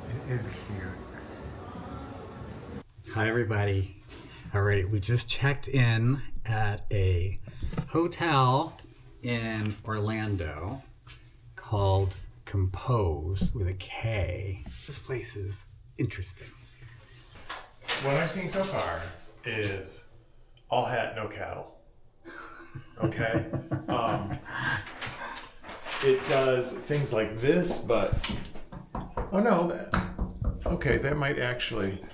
It is cute. Hi, everybody. All right, we just checked in at a hotel in Orlando called Compose with a K. This place is interesting. What I've seen so far is all hat, no cattle. Okay? It does things like this, but... Oh, no. That might actually...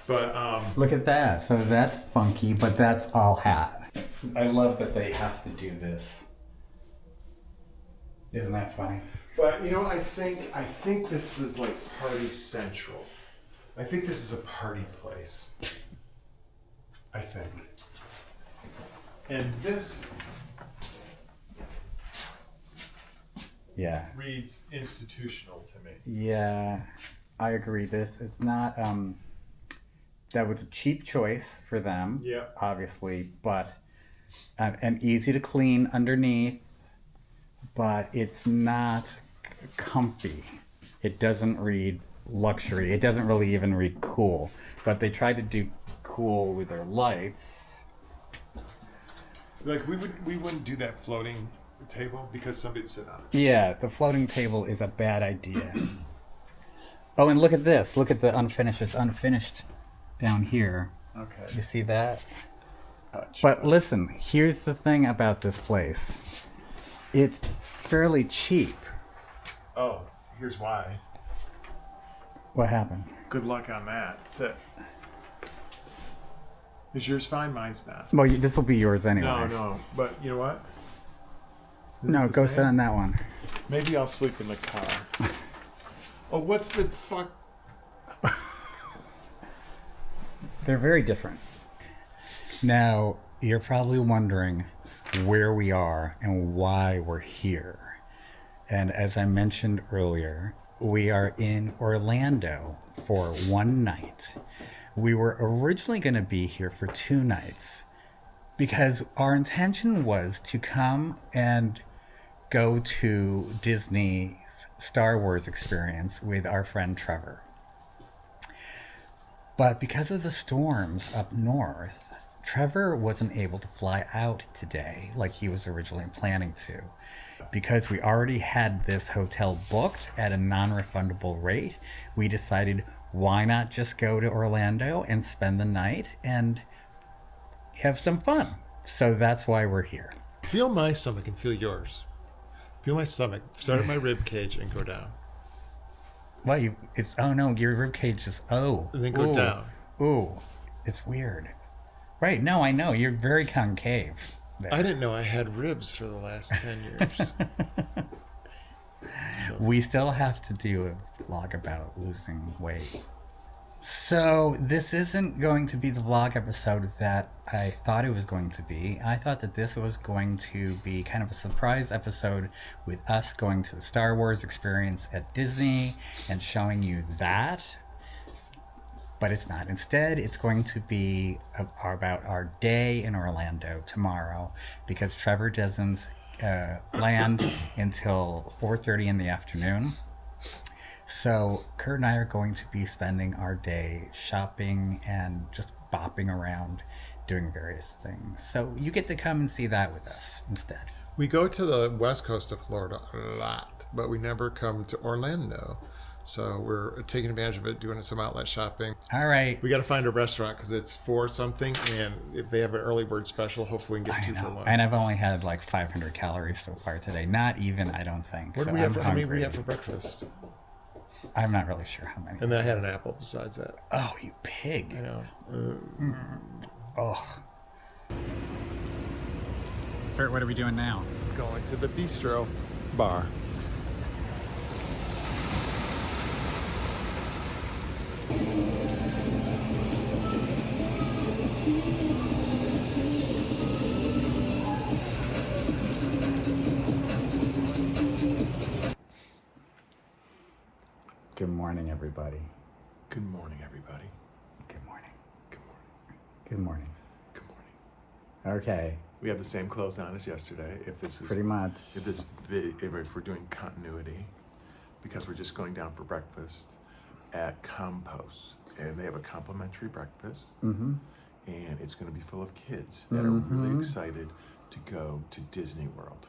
But, Look at that. So that's funky, but that's all hat. I love that they have to do this. Isn't that funny? But, you know, I think this is like party central. I think this is a party place. I think. And this Yeah. reads institutional to me. Yeah, I agree. This is not, that was a cheap choice for them. Yeah. Obviously, but, and easy to clean underneath, but it's not comfy. It doesn't read luxury. It doesn't really even read cool, but they tried to do cool with their lights. Like we wouldn't do that floating table because somebody'd sit on it. Yeah, the floating table is a bad idea. Oh, and look at this. Look at the unfinished. It's unfinished down here. Okay. You see that? Touch. But listen, here's the thing about this place. It's fairly cheap. Oh, here's why. What happened? Good luck on that. Sit. Is yours fine? Mine's not. Well, this will be yours anyway. No. But you know what? No, go sit on that one. Maybe I'll sleep in the car. Oh, what's the fuck? They're very different. Now, you're probably wondering where we are and why we're here. And as I mentioned earlier, we are in Orlando for one night. We were originally going to be here for 2 nights because our intention was to come and go to Disney's Star Wars experience with our friend Trevor. But because of the storms up north, Trevor wasn't able to fly out today like he was originally planning to. Because we already had this hotel booked at a non-refundable rate, we decided why not just go to Orlando and spend the night and have some fun. So that's why we're here. Feel my stomach and feel yours. Feel my stomach. Start at my rib cage and go down. Well, oh no, your rib cage is, And then go down. Ooh, it's weird. Right, no, I know, you're very concave there. I didn't know I had ribs for the last 10 years. We still have to do a vlog about losing weight. So this isn't going to be the vlog episode that I thought it was going to be. I thought that this was going to be kind of a surprise episode with us going to the Star Wars experience at Disney and showing you that. But it's not. Instead, it's going to be about our day in Orlando tomorrow because Trevor doesn't land until 4:30 in the afternoon. So Kurt and I are going to be spending our day shopping and just bopping around doing various things. So you get to come and see that with us instead. We go to the west coast of Florida a lot, but we never come to Orlando. So we're taking advantage of it, doing some outlet shopping. All right. We got to find a restaurant because it's 4 something, and if they have an early bird special, hopefully we can get 2 for 1. And I've only had like 500 calories so far today. Not even, I don't think. What do we have? How many we have for breakfast? I'm not really sure how many. And then I had an apple besides that. Oh, you pig! I know. Oh. Kurt, what are we doing now? Going to the bistro bar. Good morning, everybody. Good morning, everybody. Good morning. Good morning. Good morning. Good morning. Okay. We have the same clothes on as yesterday. If this is pretty much. if we're doing continuity, because we're just going down for breakfast at Compost, and they have a complimentary breakfast, and it's going to be full of kids that are really excited to go to Disney World.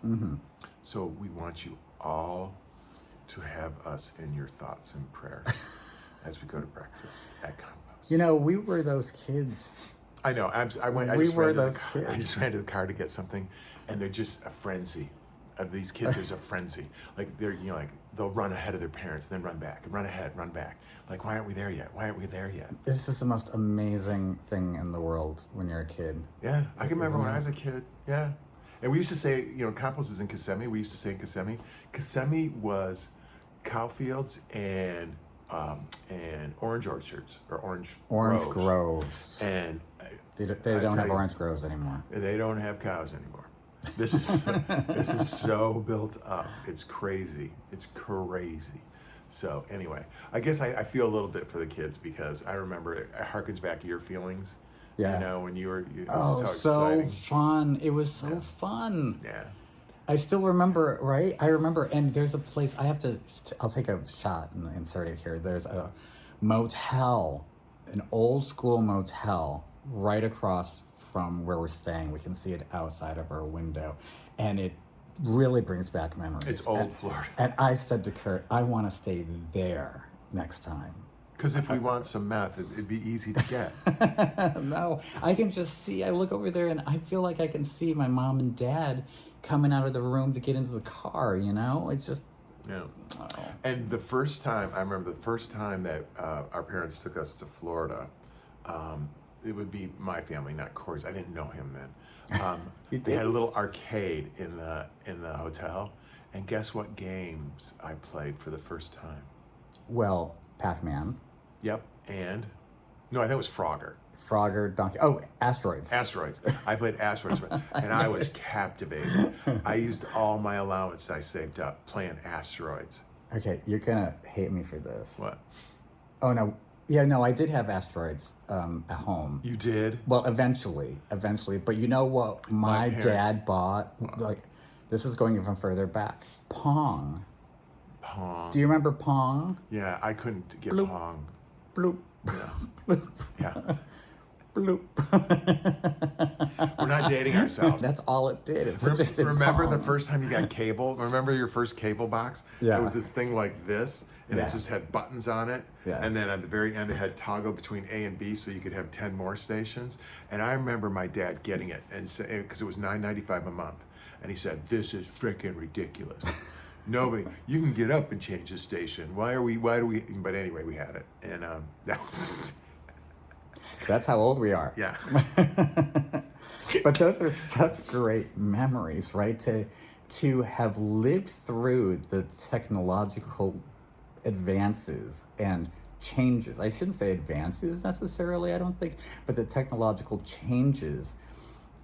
So we want you all to have us in your thoughts and prayers as we go to breakfast at Compost. You know, we were those kids. I know. I just ran to the car to get something, and they're just a frenzy. Of these kids, there's a frenzy. Like they're, like they'll run ahead of their parents, then run back, and run ahead, run back. Like, why aren't we there yet? Why aren't we there yet? This is the most amazing thing in the world when you're a kid. Yeah, I can remember when I was a kid. Yeah, and we used to say, Compost is in Kissimmee. We used to say in Kissimmee. Kissimmee was cow fields and orange orchards or orange groves. And they don't have orange groves anymore. They don't have cows anymore. This is so built up. It's crazy. It's crazy. So anyway, I guess I feel a little bit for the kids because I remember it harkens back to your feelings. Yeah. When you were. So fun! It was so fun. Yeah. I still remember, right? I remember, and there's a place I'll take a shot and insert it here. There's a motel, an old school motel right across from where we're staying. We can see it outside of our window, and it really brings back memories. It's old Florida. And I said to Kurt, I want to stay there next time. Because if we want some meth, it'd be easy to get. No, I can just see, I look over there and I feel like I can see my mom and dad coming out of the room to get into the car, It's just... Yeah. Oh. And the first time that our parents took us to Florida, it would be my family, not Corey's. I didn't know him then. They had a little arcade in the hotel, and guess what games I played for the first time? Well, Pac-Man. Yep, and no, I think it was Frogger. Frogger, Donkey. Oh, Asteroids. Asteroids. I played Asteroids, and I was captivated. I used all my allowance I saved up playing Asteroids. Okay, you're gonna hate me for this. What? Oh no. Yeah, no, I did have Asteroids at home. You did? Well, eventually. But you know what my dad bought? Like, this is going even further back. Pong. Pong. Do you remember Pong? Yeah, I couldn't get Bloop. Pong. Bloop. Yeah. Bloop. Yeah. Bloop. We're not dating ourselves. That's all it did. Remember the first time you got cable? Remember your first cable box? Yeah. It was this thing like this, and it just had buttons on it. Yeah. And then at the very end, it had toggle between A and B, so you could have 10 more stations. And I remember my dad getting it, and because it was $9.95 a month, and he said, "This is freaking ridiculous. Nobody, you can get up and change the station. Why do we?" But anyway, we had it, and that was. That's how old we are. Yeah. But those are such great memories, right? To have lived through the technological advances and changes. I shouldn't say advances necessarily, I don't think, but the technological changes.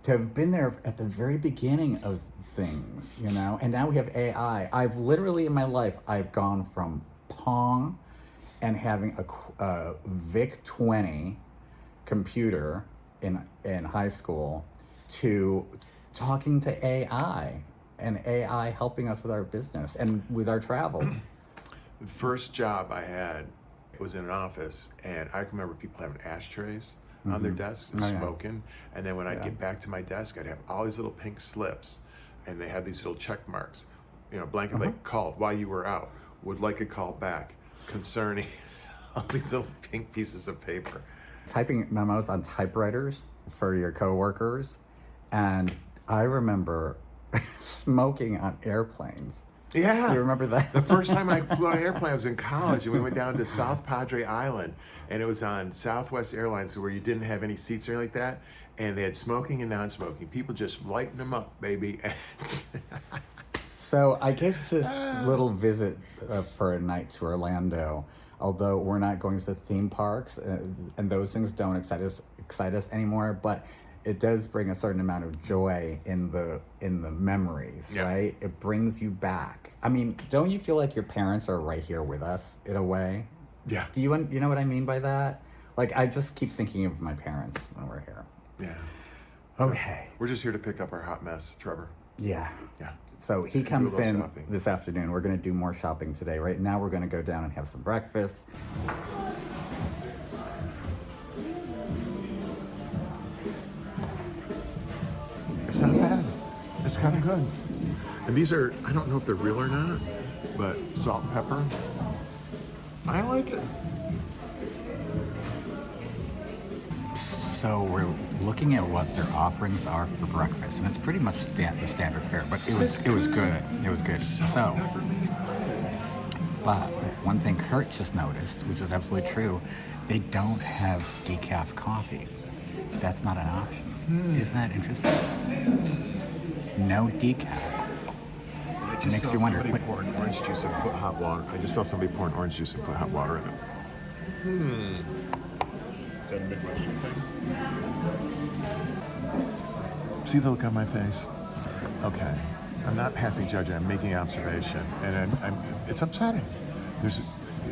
To have been there at the very beginning of things, and now we have AI. I've literally in my life, I've gone from Pong and having a VIC-20 computer in high school to talking to AI and AI helping us with our business and with our travel. The first job I had was in an office, and I remember people having ashtrays on their desks and smoking. And then when I'd get back to my desk, I'd have all these little pink slips, and they had these little check marks, blanket like called while you were out, would like a call back concerning all these little pink pieces of paper. Typing memos on typewriters for your coworkers, and I remember smoking on airplanes. Yeah. You remember that? The first time I flew on an airplane, I was in college, and we went down to South Padre Island, and it was on Southwest Airlines, where you didn't have any seats or anything like that, and they had smoking and non-smoking. People just lighting them up, baby. So I guess this little visit for a night to Orlando, although we're not going to the theme parks, and those things don't excite us anymore, but it does bring a certain amount of joy in the memories, right? It brings you back. I mean, don't you feel like your parents are right here with us in a way? Yeah. Do you know what I mean by that? Like, I just keep thinking of my parents when we're here. Yeah. Okay. So we're just here to pick up our hot mess, Trevor. Yeah. Yeah. So he Do a comes little in shopping. this afternoon. We're going to do more shopping today. Right now, we're going to go down and have some breakfast. It's not bad. It's kind of good. And these are, I don't know if they're real or not, but salt and pepper. I like it. So we're looking at what their offerings are for breakfast, and it's pretty much the standard fare. But it was good. It was good. So, but one thing Kurt just noticed, which was absolutely true, they don't have decaf coffee. That's not an option. Isn't that interesting? No decaf. I just Makes saw you wonder, somebody what- pour an orange juice and put hot water. I just saw somebody pour an orange juice and put hot water in it. Is that a Midwestern thing? See the look on my face? Okay. I'm not passing judgment. I'm making observation. And it's upsetting. There's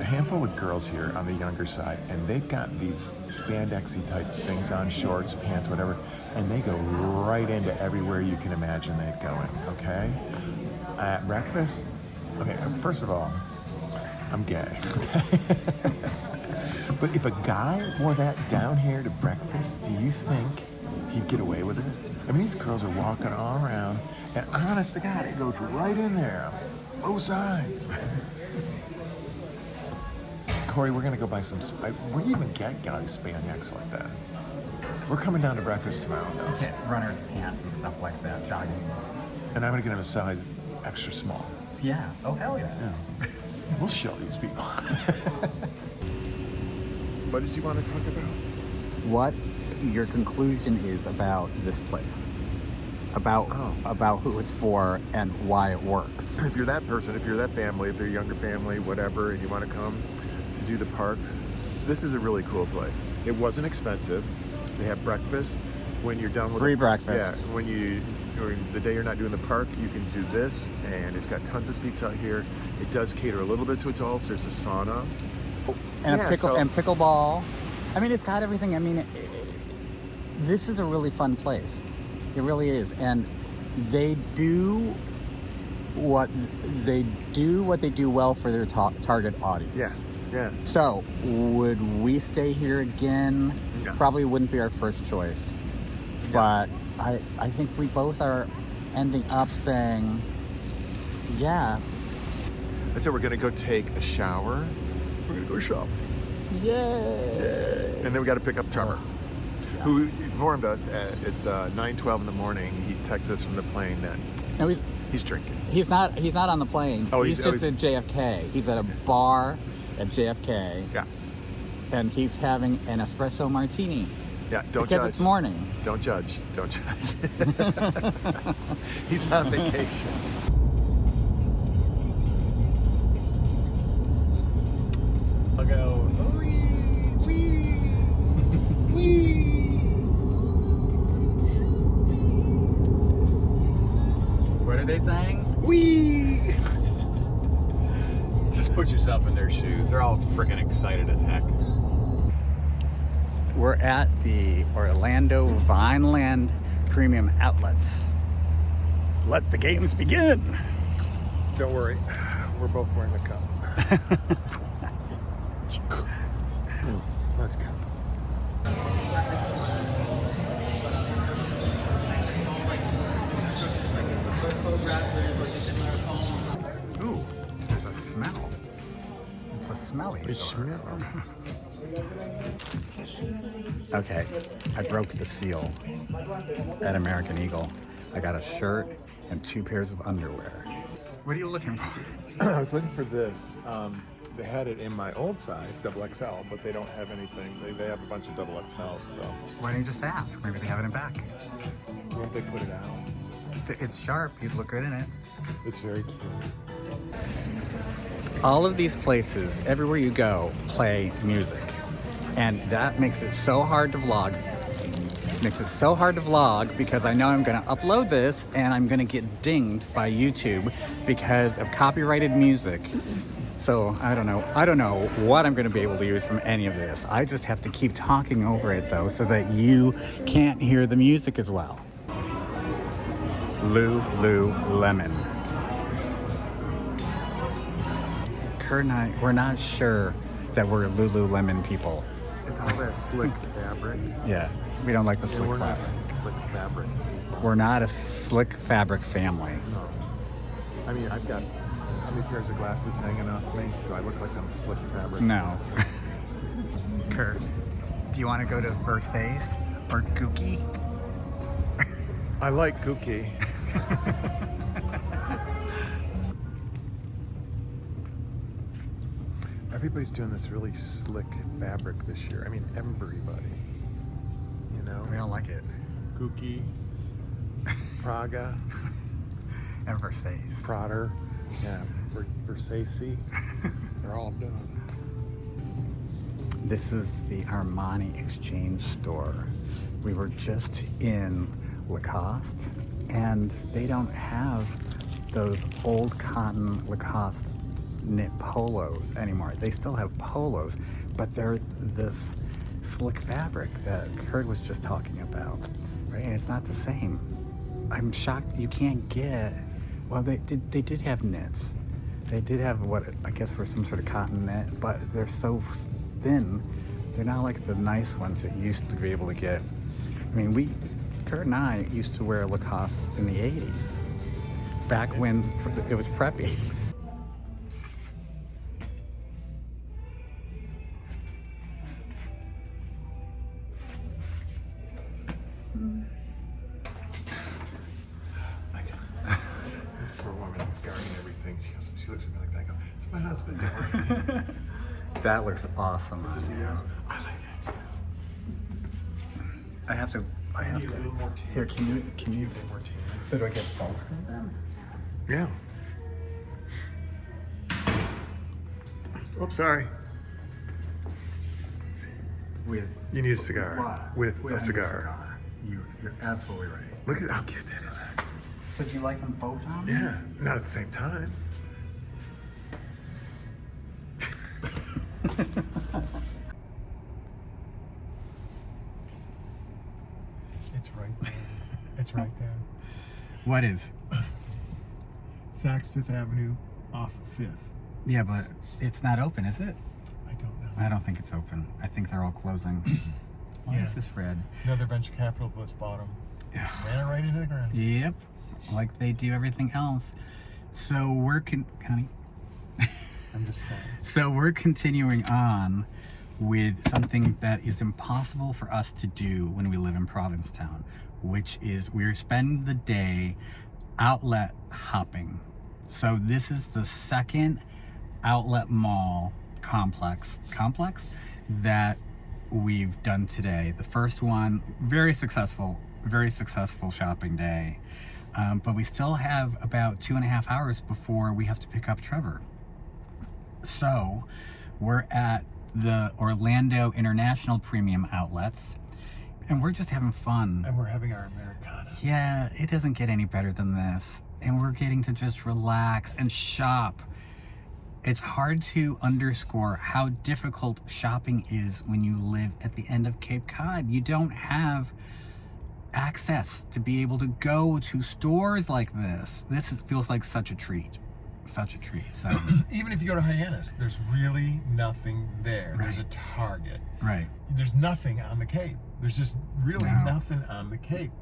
a handful of girls here on the younger side, and they've got these spandexy type things on, shorts, pants, whatever, and they go right into everywhere you can imagine they're going, okay? At breakfast, okay, first of all, I'm gay, okay? But if a guy wore that down here to breakfast, do you think he'd get away with it? I mean, these girls are walking all around, and honest to God, it goes right in there, both sides. Corey, we're gonna go buy some. Where do you even get guys spandex like that? We're coming down to breakfast tomorrow, though. Get runner's pants and stuff like that, jogging. And I'm gonna get him a size extra small. Yeah. Oh, hell yeah. Yeah. We'll show these people. What did you want to talk about? What your conclusion is about this place? About who it's for and why it works. If you're that person, if you're that family, if they're a younger family, whatever, and you want to come to do the parks, this is a really cool place. It wasn't expensive. They have breakfast. When you're done with Free breakfast. Yeah. Or the day you're not doing the park, you can do this, and it's got tons of seats out here. It does cater a little bit to adults. There's a sauna. And Yeah, and pickleball. I mean, it's got everything. I mean, this is a really fun place. It really is, and they do what they do well for their target audience. Yeah, yeah. So, would we stay here again? No. Probably wouldn't be our first choice. No. But I think we both are ending up saying, yeah. I said we're gonna go take a shower. We're gonna go shop. Yay! And then we got to pick up Trevor, who informed us at it's 9:12 in the morning. He texted us from the plane that No, he's drinking. he's not on the plane. Oh, he's just at JFK. He's at a bar at JFK. Yeah, And he's having an espresso martini. yeah. Don't because judge. it's morning. Don't judge. Don't judge. He's on vacation. I'll go. Wee, wee, wee. What are they saying? Wee. Just put yourself in their shoes. They're all freaking excited as heck. We're at the Orlando Vineland Premium Outlets. Let the games begin. Don't worry, we're both wearing the cup. Let's go. Ooh, there's a smell. It's a smelly store. Okay, I broke the seal at American Eagle. I got a shirt and 2 pairs of underwear. What are you looking for? I was looking for this. They had it in my old size, double XL, but they don't have anything. They have a bunch of double XLs, so Why don't you just ask? Maybe they have it in back. won't they put it out? It's sharp. You'd look good in it. It's very cute. All of these places, everywhere you go, play music. And that makes it so hard to vlog. Makes it so hard to vlog because I know I'm gonna upload this and I'm gonna get dinged by YouTube because of copyrighted music. So I don't know what I'm gonna be able to use from any of this. I just have to keep talking over it though so that you can't hear the music as well. Lululemon. Kurt and I, we're not sure that we're Lululemon people. It's all that slick fabric. Yeah, we don't like the And slick we're not fabric. slick fabric. We're not a slick fabric family. No. I mean, I've got how many pairs of glasses hanging off me? Do I look like I'm slick fabric? No. Kurt, do you want to go to Versailles or Gookie? I like Gookie. Everybody's doing this really slick fabric this year. I mean, everybody. You know? We don't like it. Gookie, Praga, And Versailles. Prater, yeah, Versace. They're all done. This is the Armani Exchange store. We were just in Lacoste, and they don't have those old cotton Lacoste knit polos anymore. They still have polos, but they're this slick fabric that Kurt was just talking about, right? And it's not the same. I'm shocked you can't get, well, they did have knits. They did have what I guess were some sort of cotton knit, but they're so thin. They're not like the nice ones that you used to be able to get. I mean, Kurt and I used to wear Lacoste in the 80s, back when it was preppy. This poor woman who's guarding everything. She looks at me like that. I go, it's my husband. Don't worry. That looks awesome. Is this yours? I like that too. I have to. Need a little more tea. Here, can you? A little more tea. So do I get both of them? Yeah. Oh, sorry. With You need a cigar. what? With a a cigar. You're absolutely right. Look at how cute that is. So do you like them both on? Yeah, not at the same time. It's right there. It's right there. What is? Saks Fifth Avenue off Fifth. Yeah, but it's not open, is it? I don't know. I don't think it's open. I think they're all closing. Why is this red? Another venture capitalist bought them. Ran it right into the ground. Yep, like they do everything else. So we're Connie. I'm just saying. So we're continuing on with something that is impossible for us to do when we live in Provincetown, which is we're spending the day outlet hopping. So this is the second outlet mall complex that we've done today. The first one, very successful shopping day. But we still have about 2.5 hours before we have to pick up Trevor. So we're at the Orlando International Premium Outlets, and we're just having fun. And we're having our Americana. Yeah, it doesn't get any better than this. And we're getting to just relax and shop. It's hard to underscore how difficult shopping is when you live at the end of Cape Cod. You don't have access to be able to go to stores like this. Feels like such a treat. Such a treat. So Even if you go to Hyannis, there's really nothing there. Right. There's a Target. right. There's nothing on the Cape. There's just really No. nothing on the Cape.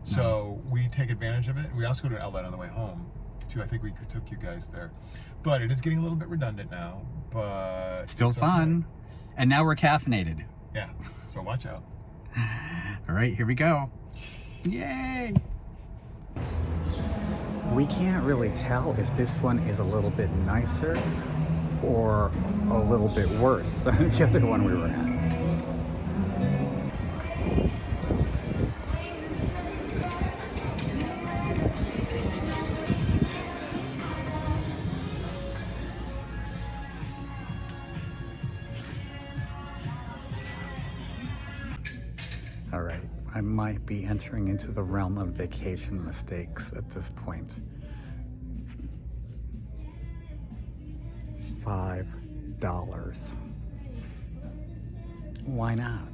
So we take advantage of it. We also go to an outlet on the way home, too. I think we took you guys there. But it is getting a little bit redundant now. But Still it's fun. And now we're caffeinated. okay. Yeah. So watch out. All right, here we go. Yay! We can't really tell if this one is a little bit nicer or a little bit worse than the other one we were at. All right, I might be entering into the realm of vacation mistakes at this point. $5. Why not?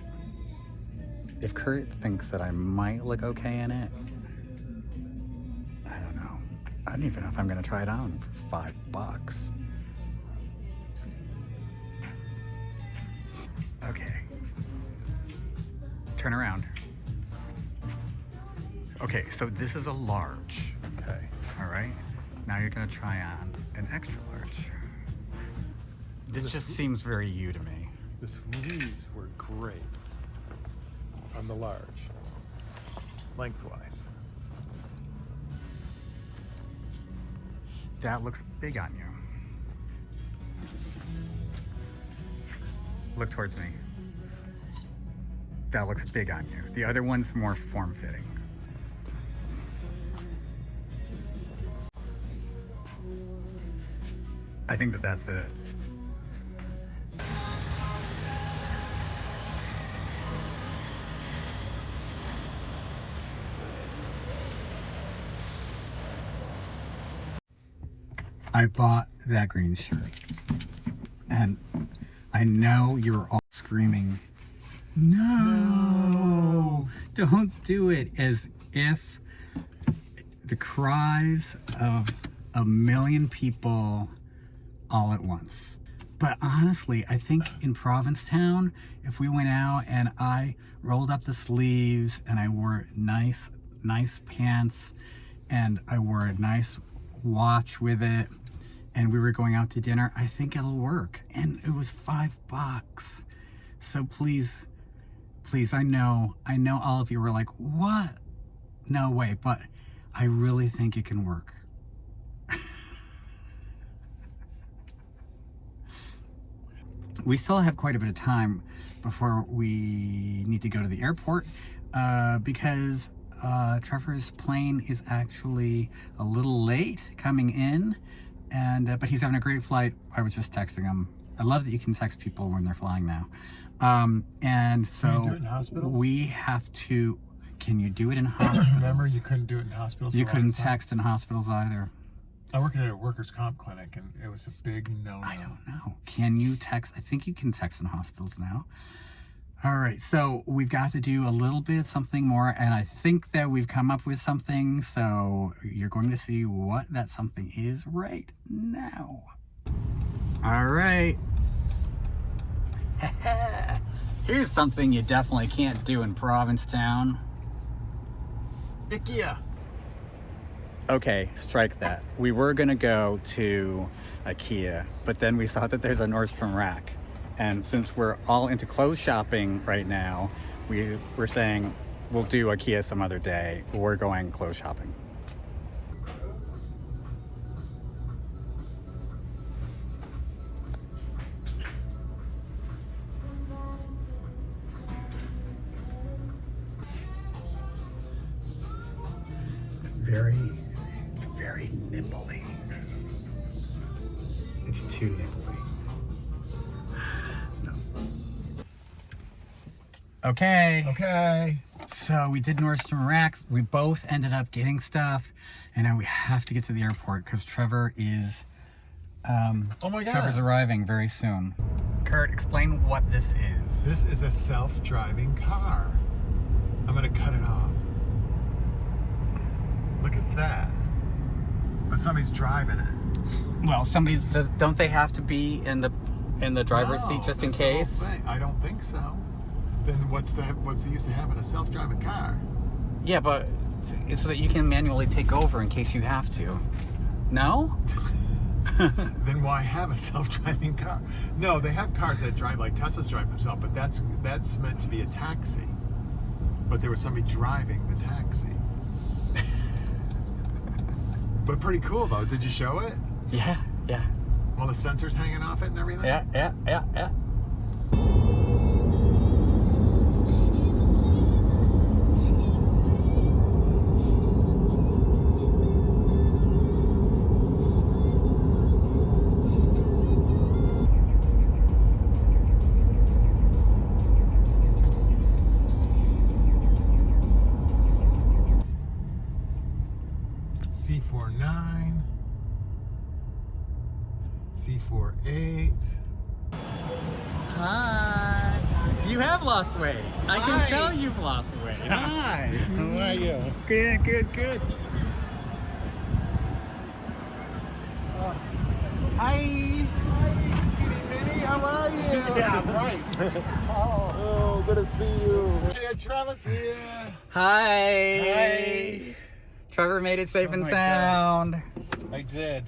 If Kurt thinks that I might look okay in it, I don't even know if I'm gonna try it on for $5. Okay. Turn around. Okay, so this is a large. Okay. All right. Now you're gonna try on an extra large. This just seems very you to me. The sleeves were great on the large, lengthwise. That looks big on you. Look towards me. That looks big on you. The other one's more form-fitting. I think that that's it. I bought that green shirt, and I know you're all screaming, no, don't do it, as if the cries of a million people all at once. But honestly, I think in Provincetown, if we went out and I rolled up the sleeves and I wore nice pants and I wore a nice watch with it, and we were going out to dinner, I think it'll work. And it was $5. So please, I know all of you were like, what? No way, but I really think it can work. We still have quite a bit of time before we need to go to the airport because Trevor's plane is actually a little late coming in, and but he's having a great flight. I was just texting him. I love that you can text people when they're flying now. And so Can you do it in hospitals? we have to. Can you do it in hospitals? Remember, you couldn't do it in hospitals. You for a long couldn't time? text in hospitals either. I worked at a workers' comp clinic, and it was a big no-no. I don't know. Can you text? I think you can text in hospitals now. All right, so we've got to do a little bit something more, and I think that we've come up with something, so you're going to see what that something is right now. All right. Here's something you definitely can't do in Provincetown. IKEA. Okay, strike that. We were gonna go to IKEA, but then we saw that there's a Nordstrom Rack. And since we're all into clothes shopping right now, we're saying we'll do IKEA some other day. We're going clothes shopping. It's very nimbly. It's too nimbly. No. Okay. So we did Nordstrom Rack. We both ended up getting stuff, and now we have to get to the airport because Trevor is. Oh my God. Trevor's arriving very soon. Kurt, explain what this is. This is a self-driving car. I'm gonna cut it off. Look at that. But somebody's driving it. Well, don't they have to be in the driver's seat just in that's the whole case? thing. I don't think so. Then what's the use of having a self-driving car? Yeah, but it's so that you can manually take over in case you have to. No? Then why have a self-driving car? No, they have cars that drive like Teslas drive themselves, but that's meant to be a taxi. But there was somebody driving the taxi. But pretty cool though. Did you show it? Yeah. All the sensors hanging off it and everything? Yeah. C49, C48. Hi. You have lost weight. I can Hi. tell you've lost weight. Hi. How are you? Good. Hi. Hi, Skinny Minnie. How are you? Yeah, right. Oh, good to see you. Hey, Trevor's here. Hi. Hi. Trevor made it safe Oh and my sound. I did.